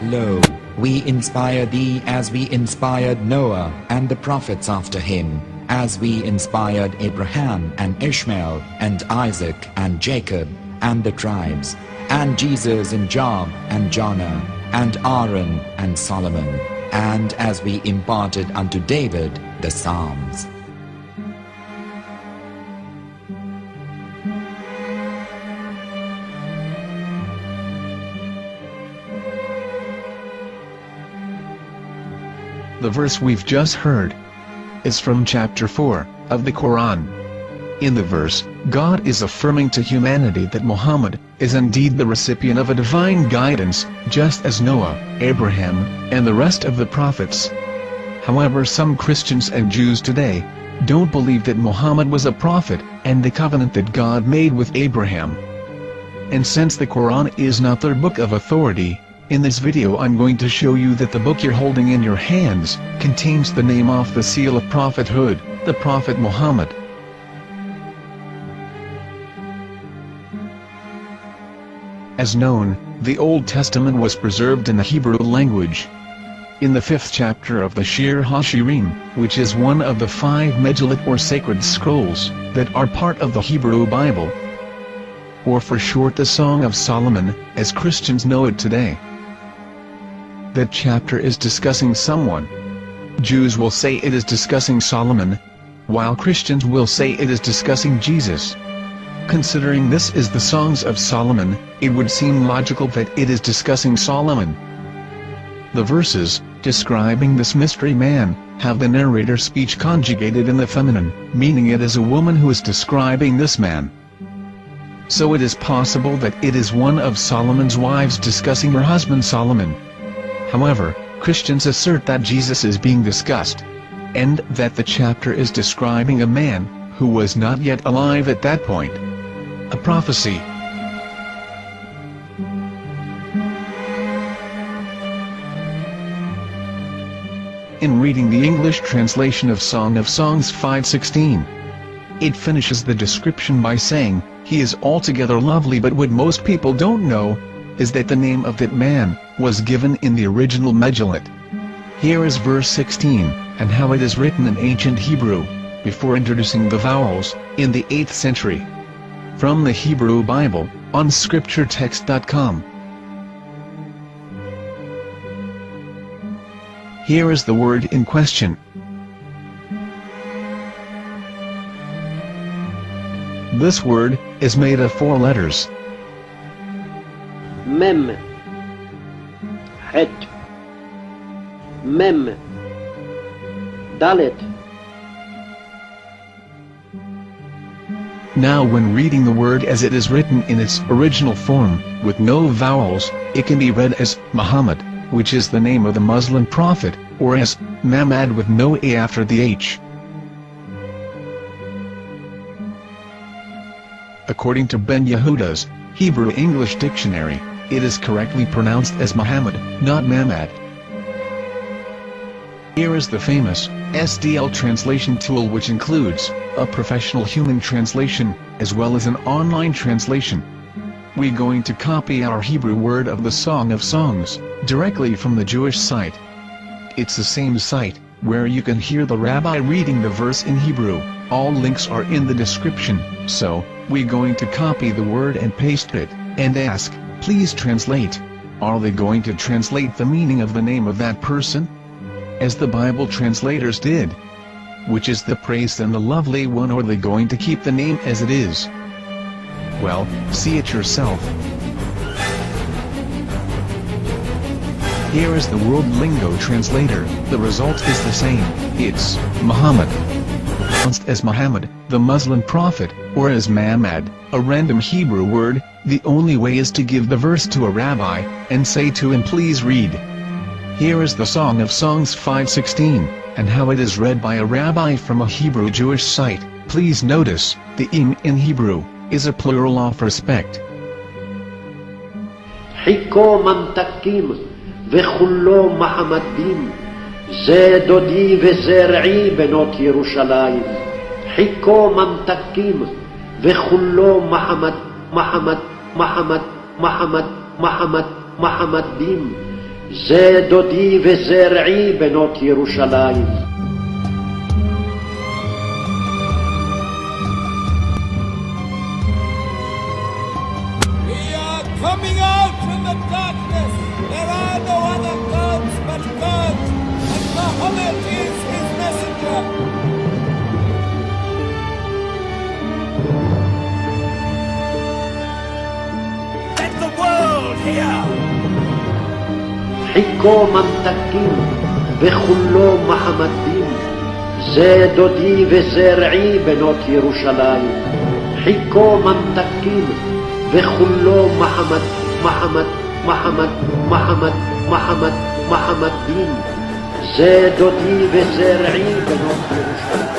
Lo, we inspire thee as we inspired Noah and the prophets after him, as we inspired Abraham and Ishmael and Isaac and Jacob and the tribes, and Jesus and Job and Jonah and Aaron and Solomon, and as we imparted unto David the Psalms. The verse we've just heard is from chapter 4 of the Quran. In the verse, God is affirming to humanity that Muhammad is indeed the recipient of a divine guidance, just as Noah, Abraham, and the rest of the prophets. However, some Christians and Jews today don't believe that Muhammad was a prophet and the covenant that God made with Abraham. And since the Quran is not their book of authority, in this video I'm going to show you that the book you're holding in your hands contains the name off the seal of prophethood, the Prophet Muhammad. As known, the Old Testament was preserved in the Hebrew language. In the 5th chapter of the Shir HaShirim, which is one of the 5 Megillat or sacred scrolls that are part of the Hebrew Bible, or for short the Song of Solomon, as Christians know it today. That chapter is discussing someone. Jews will say it is discussing Solomon, while Christians will say it is discussing Jesus. Considering this is the Songs of Solomon, it would seem logical that it is discussing Solomon. The verses, describing this mystery man, have the narrator's speech conjugated in the feminine, meaning it is a woman who is describing this man. So it is possible that it is one of Solomon's wives discussing her husband Solomon. However, Christians assert that Jesus is being discussed, and that the chapter is describing a man who was not yet alive at that point. A prophecy. In reading the English translation of Song of Songs 5:16, it finishes the description by saying, "He is altogether lovely," but what most people don't know is that the name of that man was given in the original Megillat. Here is verse 16, and how it is written in ancient Hebrew, before introducing the vowels, in the 8th century. From the Hebrew Bible, on scripturetext.com. Here is the word in question. This word is made of 4 letters. Mem, Het, Mem, Dalet. Now when reading the word as it is written in its original form, with no vowels, it can be read as Muhammad, which is the name of the Muslim prophet, or as Mamad with no A after the H. According to Ben Yehuda's Hebrew English Dictionary, it is correctly pronounced as Muhammad, not Mamad. Here is the famous S.A.W translation tool, which includes a professional human translation, as well as an online translation. We're going to copy our Hebrew word of the Song of Songs, directly from the Jewish site. It's the same site, where you can hear the rabbi reading the verse in Hebrew. All links are in the description, so, we're going to copy the word and paste it, and ask, please translate. Are they going to translate the meaning of the name of that person? As the Bible translators did. Which is the praised and the lovely one, or are they going to keep the name as it is? Well, see it yourself. Here is the World Lingo Translator. The result is the same. It's Muhammad, pronounced as Muhammad, the Muslim prophet, or as Mamad, a random Hebrew word. The only way is to give the verse to a rabbi, and say to him, please read. Here is the Song of Songs 5:16, and how it is read by a rabbi from a Hebrew Jewish site. Please notice, the im in Hebrew is a plural of respect. Hiko mamtakim vechullo mahamadim ze dodi vezer'i benot Yerushalayim. Hiko mamtakim vechullo mahamadim זה דודי וזרעי בנות ירושלים. Coming out from the darkness, there are no other gods but God, and Muhammad is his messenger. Let the world hear. חיכו ממתקים וכולו מחמדים, זה דודי וזרעי בנות ירושלים. חיכו ממתקים וכולו מחמדים, זה דודי וזרעי בנות ירושלים.